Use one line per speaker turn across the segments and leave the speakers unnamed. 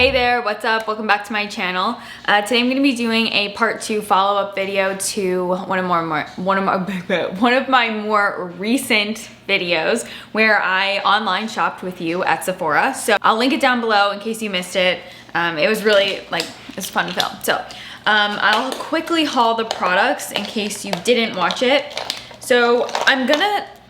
Hey there, what's up? Welcome back to my channel. Today I'm going to be doing a part 2 follow-up video to one of my more recent videos where I online shopped with you at Sephora. So I'll link it down below in case you missed it. It was really it was fun to film. So I'll quickly haul the products in case you didn't watch it. So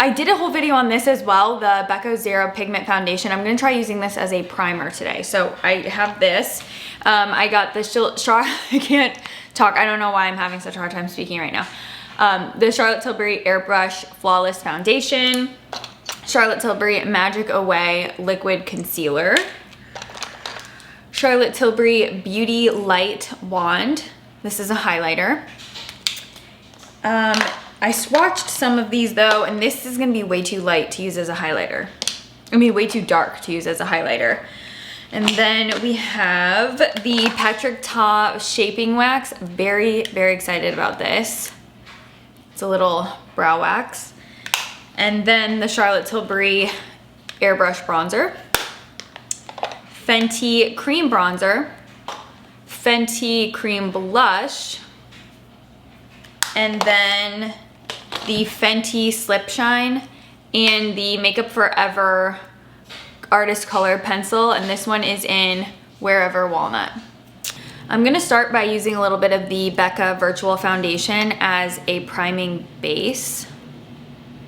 I did a whole video on this as well, the Becca Zero Pigment Foundation. I'm gonna try using this as a primer today. So I have this. I got the I can't talk. I don't know why I'm having such a hard time speaking right now. The Charlotte Tilbury Airbrush Flawless Foundation, Charlotte Tilbury Magic Away Liquid Concealer, Charlotte Tilbury Beauty Light Wand. This is a highlighter. I swatched some of these though, and this is gonna be way too light to use as a highlighter. I mean, way too dark to use as a highlighter. And then we have the Patrick Ta Shaping Wax. Very, very excited about this. It's a little brow wax. And then the Charlotte Tilbury Airbrush Bronzer, Fenty Cream Bronzer, Fenty Cream Blush, and then the Fenty Slip Shine and the Makeup Forever Artist Color Pencil, and this one is in Wherever Walnut. I'm gonna start by using a little bit of the Becca Virtual Foundation as a priming base,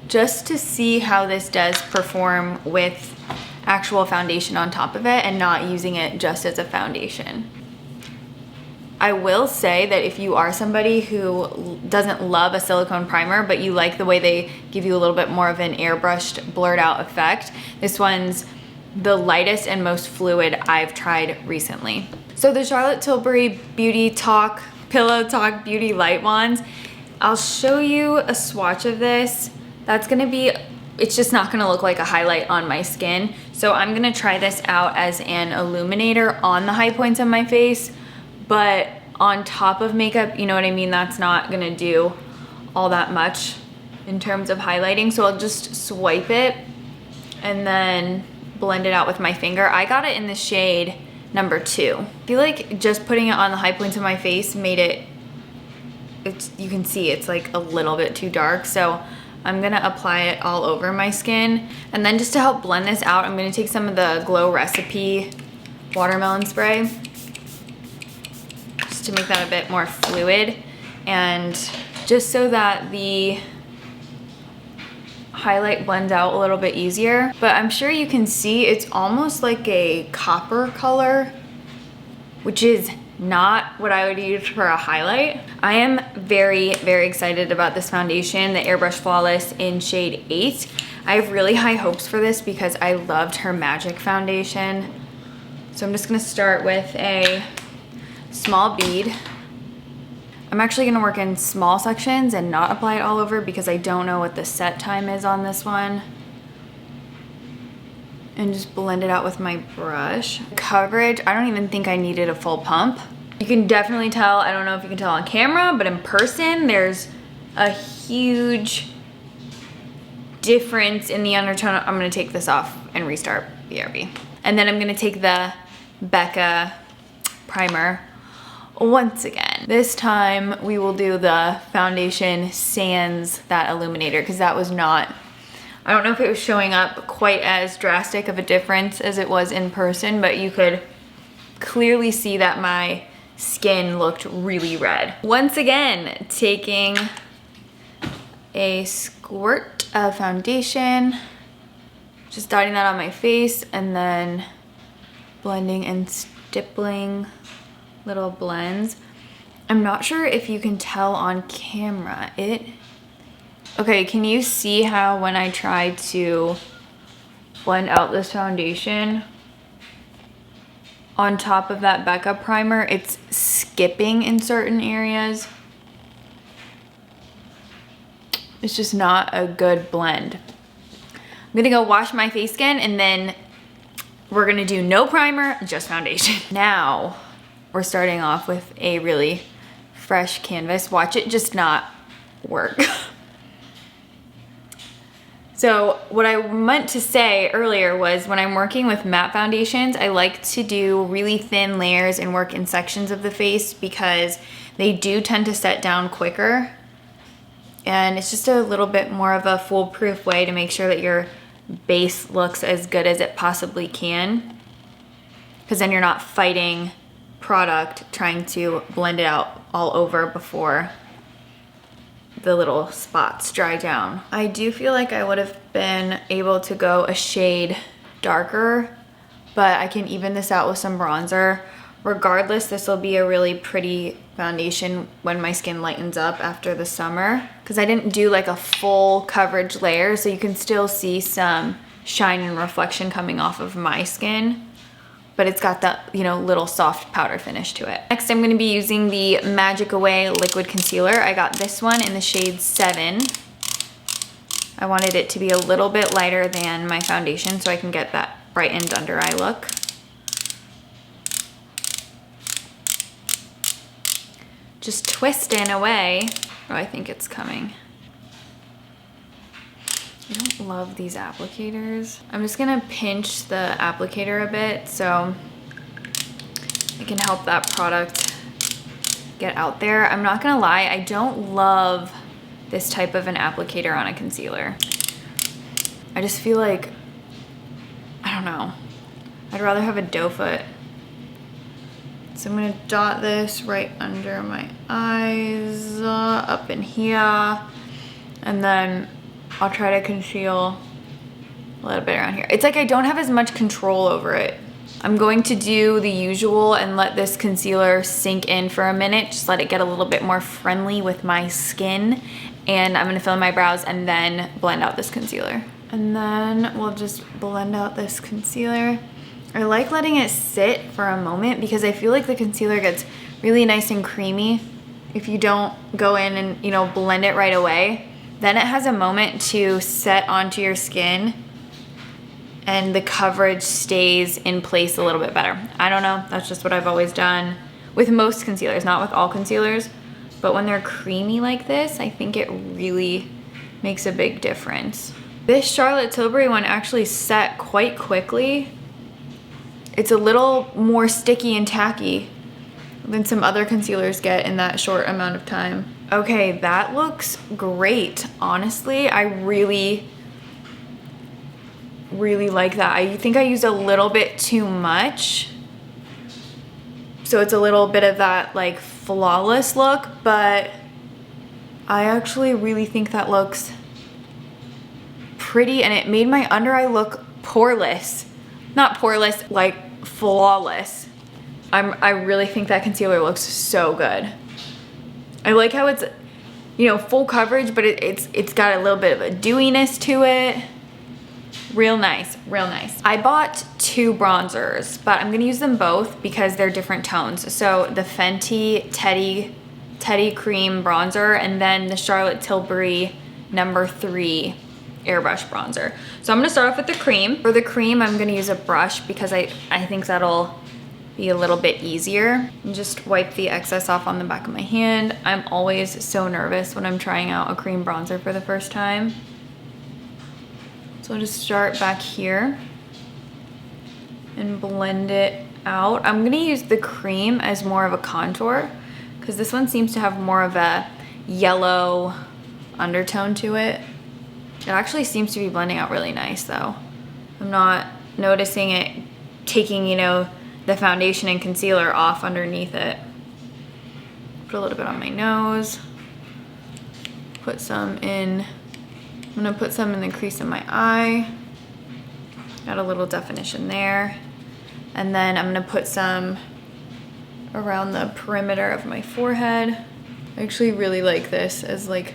just to see how this does perform with actual foundation on top of it and not using it just as a foundation. I will say that if you are somebody who doesn't love a silicone primer, but you like the way they give you a little bit more of an airbrushed, blurred out effect, this one's the lightest and most fluid I've tried recently. So the Charlotte Tilbury Pillow Talk Beauty Light Wands, I'll show you a swatch of this. It's just not gonna look like a highlight on my skin. So I'm gonna try this out as an illuminator on the high points of my face, but on top of makeup, you know what I mean? That's not gonna do all that much in terms of highlighting. So I'll just swipe it and then blend it out with my finger. I got it in the shade number 2. I feel like just putting it on the high points of my face made you can see it's like a little bit too dark. So I'm gonna apply it all over my skin. And then just to help blend this out, I'm gonna take some of the Glow Recipe watermelon spray, to make that a bit more fluid, and just so that the highlight blends out a little bit easier. But I'm sure you can see it's almost like a copper color, which is not what I would use for a highlight. I am very, very excited about this foundation, the Airbrush Flawless in shade 8. I have really high hopes for this because I loved her Magic foundation. So I'm just gonna start with a small bead. I'm actually gonna work in small sections and not apply it all over because I don't know what the set time is on this one. And just blend it out with my brush. Coverage, I don't even think I needed a full pump. You can definitely tell, I don't know if you can tell on camera, but in person, there's a huge difference in the undertone. I'm gonna take this off and restart BRB. And then I'm gonna take the Becca primer once again. This time we will do the foundation sans that illuminator because that was not, I don't know if it was showing up quite as drastic of a difference as it was in person, but you could clearly see that my skin looked really red. Once again, taking a squirt of foundation, just dotting that on my face and then blending and stippling little blends. I'm not sure if you can tell on camera. Okay, can you see how when I try to blend out this foundation on top of that Becca primer, it's skipping in certain areas? It's just not a good blend. I'm gonna go wash my face again and then we're gonna do no primer, just foundation. Now, we're starting off with a really fresh canvas. Watch it just not work. So what I meant to say earlier was when I'm working with matte foundations, I like to do really thin layers and work in sections of the face because they do tend to set down quicker. And it's just a little bit more of a foolproof way to make sure that your base looks as good as it possibly can. Because then you're not fighting product trying to blend it out all over before the little spots dry down. I do feel like I would have been able to go a shade darker, but I can even this out with some bronzer. Regardless, this will be a really pretty foundation when my skin lightens up after the summer, because I didn't do like a full coverage layer, so you can still see some shine and reflection coming off of my skin, but it's got that, you know, little soft powder finish to it. Next, I'm going to be using the Magic Away liquid concealer. I got this one in the shade 7. I wanted it to be a little bit lighter than my foundation so I can get that brightened under eye look. Just twisting away. Oh, I think it's coming. I don't love these applicators. I'm just gonna pinch the applicator a bit so it can help that product get out there. I'm not gonna lie, I don't love this type of an applicator on a concealer. I just feel like, I don't know, I'd rather have a doe foot. So I'm gonna dot this right under my eyes, up in here, and then I'll try to conceal a little bit around here. It's like I don't have as much control over it. I'm going to do the usual and let this concealer sink in for a minute, just let it get a little bit more friendly with my skin, and I'm gonna fill in my brows and then blend out this concealer. And then we'll just blend out this concealer. I like letting it sit for a moment because I feel like the concealer gets really nice and creamy if you don't go in and, you know, blend it right away. Then it has a moment to set onto your skin and the coverage stays in place a little bit better. I don't know, that's just what I've always done with most concealers, not with all concealers, but when they're creamy like this, I think it really makes a big difference. This Charlotte Tilbury one actually set quite quickly. It's a little more sticky and tacky than some other concealers get in that short amount of time. Okay, that looks great. Honestly, I really like that. I think I used a little bit too much. So it's a little bit of that like flawless look, but I actually really think that looks pretty, and it made my under eye look poreless. Not poreless, like flawless. I really think that concealer looks so good. I like how it's, you know, full coverage, but it's got a little bit of a dewiness to it. Real nice, real nice. I bought 2 bronzers, but I'm gonna use them both because they're different tones. So the Fenty Teddy Cream bronzer, and then the Charlotte Tilbury No. 3 airbrush bronzer. So I'm gonna start off with the cream. For the cream, I'm gonna use a brush because I think that'll be a little bit easier. And just wipe the excess off on the back of my hand. I'm always so nervous when I'm trying out a cream bronzer for the first time. So I'll just start back here and blend it out. I'm gonna use the cream as more of a contour because this one seems to have more of a yellow undertone to it. It actually seems to be blending out really nice though. I'm not noticing it taking, you know, the foundation and concealer off underneath it. Put a little bit on my nose. Put some in, I'm gonna put some in the crease of my eye. Got a little definition there. And then I'm gonna put some around the perimeter of my forehead. I actually really like this as like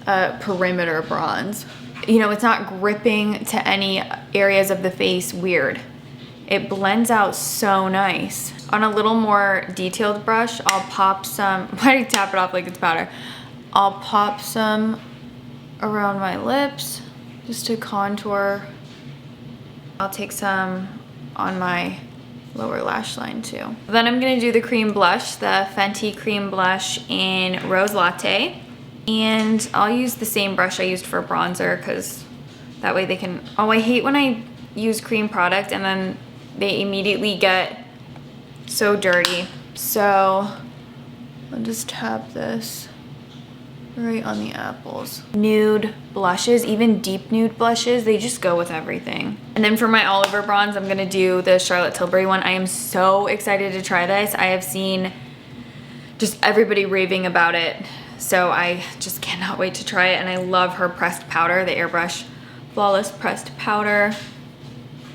a perimeter bronze. You know, it's not gripping to any areas of the face weird. It blends out so nice. On a little more detailed brush, I'll pop some, why do you tap it off like it's powder? I'll pop some around my lips just to contour. I'll take some on my lower lash line too. Then I'm gonna do the cream blush, the Fenty cream blush in Rose Latte. And I'll use the same brush I used for bronzer because That way they can, oh, I hate when I use cream product and then they immediately get so dirty. So I'll just tap this right on the apples. Nude blushes, even deep nude blushes, they just go with everything. And then for my all over bronze, I'm gonna do the Charlotte Tilbury one. I am so excited to try this. I have seen just everybody raving about it. So I just cannot wait to try it. And I love her pressed powder, the Airbrush Flawless Pressed Powder.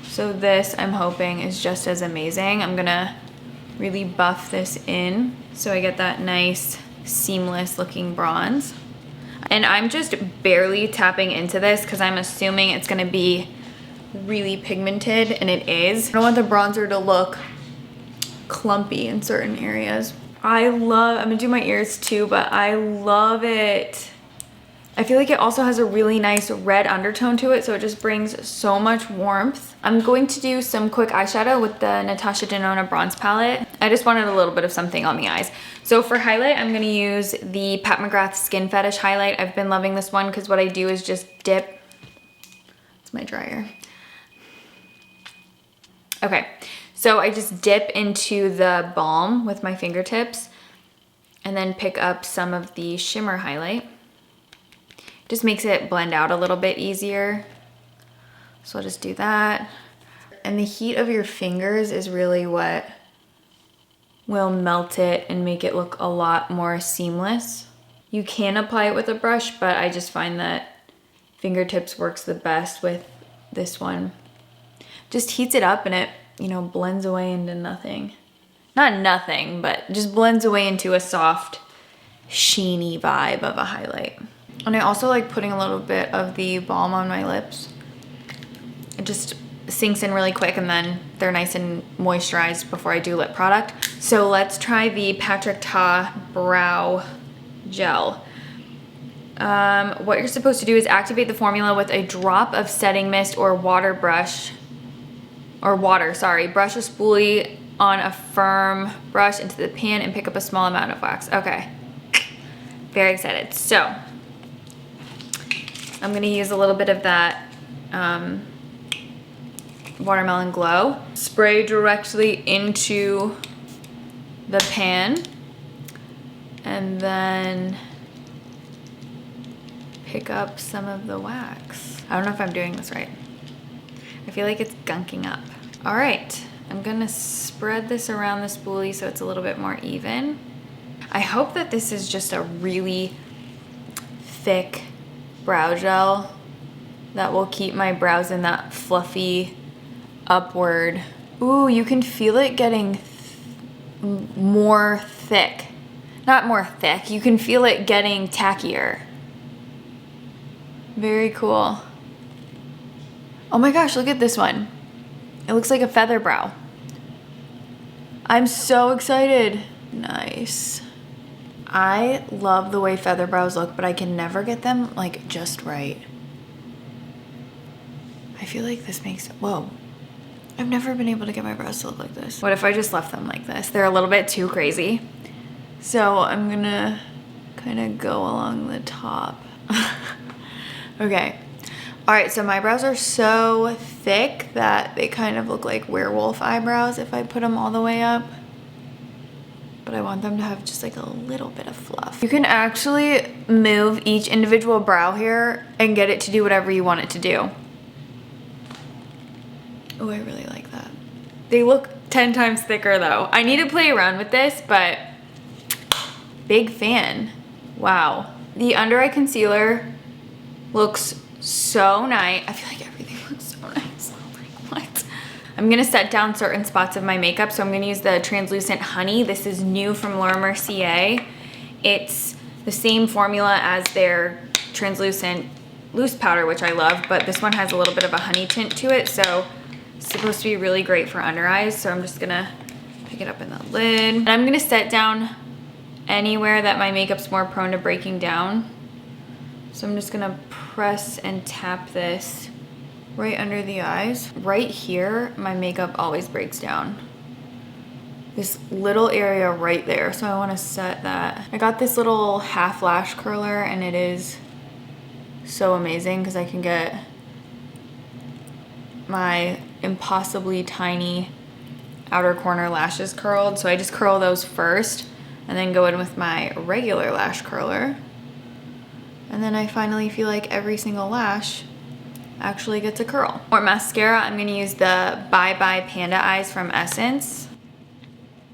So this, I'm hoping, is just as amazing. I'm gonna really buff this in so I get that nice seamless looking bronze. And I'm just barely tapping into this because I'm assuming it's gonna be really pigmented, and it is. I don't want the bronzer to look clumpy in certain areas. I'm gonna do my ears too, but I love it. I feel like it also has a really nice red undertone to it, so it just brings so much warmth. I'm going to do some quick eyeshadow with the Natasha Denona bronze palette. I just wanted a little bit of something on the eyes. So for highlight, I'm gonna use the Pat McGrath Skin Fetish highlight. I've been loving this one because what I do is just dip. It's my dryer. Okay, so I just dip into the balm with my fingertips and then pick up some of the shimmer highlight. Just makes it blend out a little bit easier. So I'll just do that. And the heat of your fingers is really what will melt it and make it look a lot more seamless. You can apply it with a brush, but I just find that fingertips works the best with this one. Just heats it up and it, you know, blends away into nothing. Not nothing, but just blends away into a soft, sheeny vibe of a highlight. And I also like putting a little bit of the balm on my lips. It just sinks in really quick and then they're nice and moisturized before I do lip product. So let's try the Patrick Ta Brow Gel. What you're supposed to do is activate the formula with a drop of setting mist or brush a spoolie on a firm brush into the pan and pick up a small amount of wax. Okay, very excited. So I'm gonna use a little bit of that Watermelon Glow. Spray directly into the pan and then pick up some of the wax. I don't know if I'm doing this right. I feel like it's gunking up. All right, I'm gonna spread this around the spoolie so it's a little bit more even. I hope that this is just a really thick brow gel that will keep my brows in that fluffy upward. Ooh, you can feel it getting more thick. Not more thick, you can feel it getting tackier. Very cool. Oh my gosh, look at this one. It looks like a feather brow. I'm so excited. Nice. I love the way feather brows look, but I can never get them like just right. I feel like this makes, whoa. I've never been able to get my brows to look like this. What if I just left them like this? They're a little bit too crazy. So I'm gonna kind of go along the top. Okay. All right, so my brows are so thick that they kind of look like werewolf eyebrows if I put them all the way up. But I want them to have just like a little bit of fluff. You can actually move each individual brow hair and get it to do whatever you want it to do. Oh, I really like that. They look 10 times thicker though. I need to play around with this, but big fan. Wow. The under eye concealer looks so nice. I feel like everything looks so nice. Like, what? I'm gonna set down certain spots of my makeup, so I'm gonna use the Translucent Honey. This is new from Laura Mercier. It's the same formula as their Translucent Loose Powder, which I love, but this one has a little bit of a honey tint to it, so it's supposed to be really great for under eyes. So I'm just gonna pick it up in the lid. And I'm gonna set down anywhere that my makeup's more prone to breaking down. So I'm just gonna press and tap this right under the eyes. Right here, my makeup always breaks down. This little area right there, so I wanna set that. I got this little half lash curler and it is so amazing because I can get my impossibly tiny outer corner lashes curled. So I just curl those first and then go in with my regular lash curler. And then I finally feel like every single lash actually gets a curl. For mascara, I'm gonna use the Bye Bye Panda Eyes from Essence.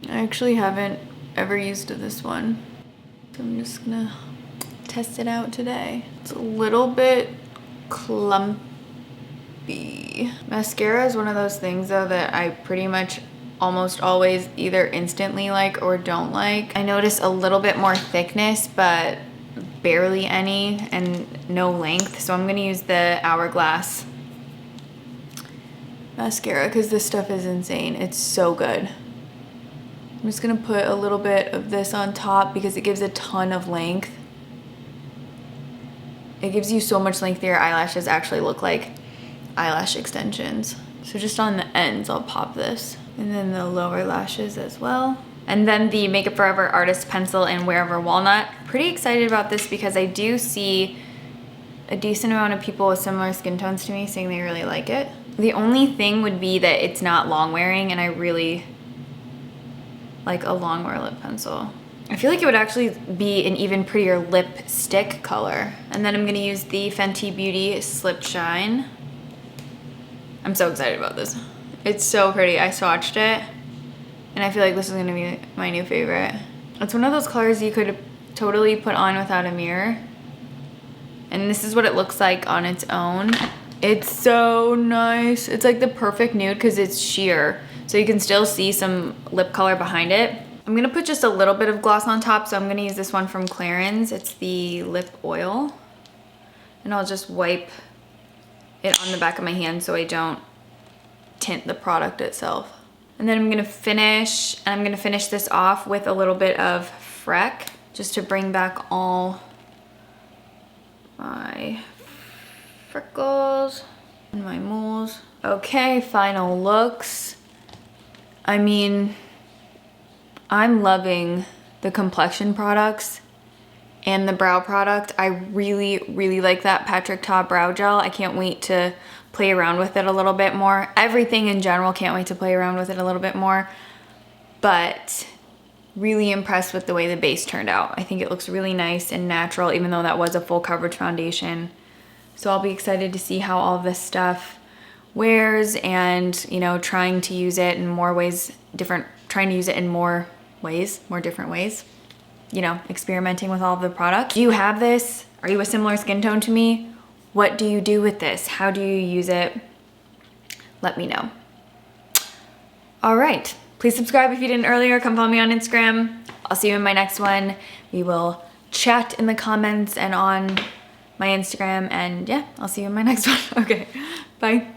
I actually haven't ever used this one, so I'm just gonna test it out today. It's a little bit clumpy. Mascara is one of those things though that I pretty much almost always either instantly like or don't like. I notice a little bit more thickness, but barely any, and no length. So I'm gonna use the Hourglass mascara because this stuff is insane. It's so good. I'm just gonna put a little bit of this on top because it gives a ton of length. It gives you so much length that your eyelashes actually look like eyelash extensions. So just on the ends, I'll pop this. And then the lower lashes as well. And then the Makeup Forever Artist Pencil in Wherever Walnut. Pretty excited about this because I do see a decent amount of people with similar skin tones to me saying they really like it. The only thing would be that it's not long wearing, and I really like a long wear lip pencil. I feel like it would actually be an even prettier lipstick color. And then I'm gonna use the Fenty Beauty Slip Shine. I'm so excited about this. It's so pretty. I swatched it and I feel like this is gonna be my new favorite. It's one of those colors you could totally put on without a mirror. And this is what it looks like on its own. It's so nice. It's like the perfect nude because it's sheer. So you can still see some lip color behind it. I'm gonna put just a little bit of gloss on top. So I'm gonna use this one from Clarins. It's the lip oil. And I'll just wipe it on the back of my hand so I don't tint the product itself. And then I'm gonna finish this off with a little bit of Freck just to bring back all my freckles and my moles. Okay, final looks. I mean, I'm loving the complexion products and the brow product. I really, really like that Patrick Ta brow gel. I can't wait to play around with it a little bit more. Everything in general, can't wait to play around with it a little bit more. But really impressed with the way the base turned out. I think it looks really nice and natural, even though that was a full coverage foundation. So I'll be excited to see how all this stuff wears, and you know, trying to use it in more ways, trying to use it in more different ways. You know, experimenting with all of the products. Do you have this? Are you a similar skin tone to me? What do you do with this? How do you use it? Let me know. All right, please subscribe if you didn't earlier. Come follow me on Instagram. I'll see you in my next one. We will chat in the comments and on my Instagram, and yeah, I'll see you in my next one. Okay, bye.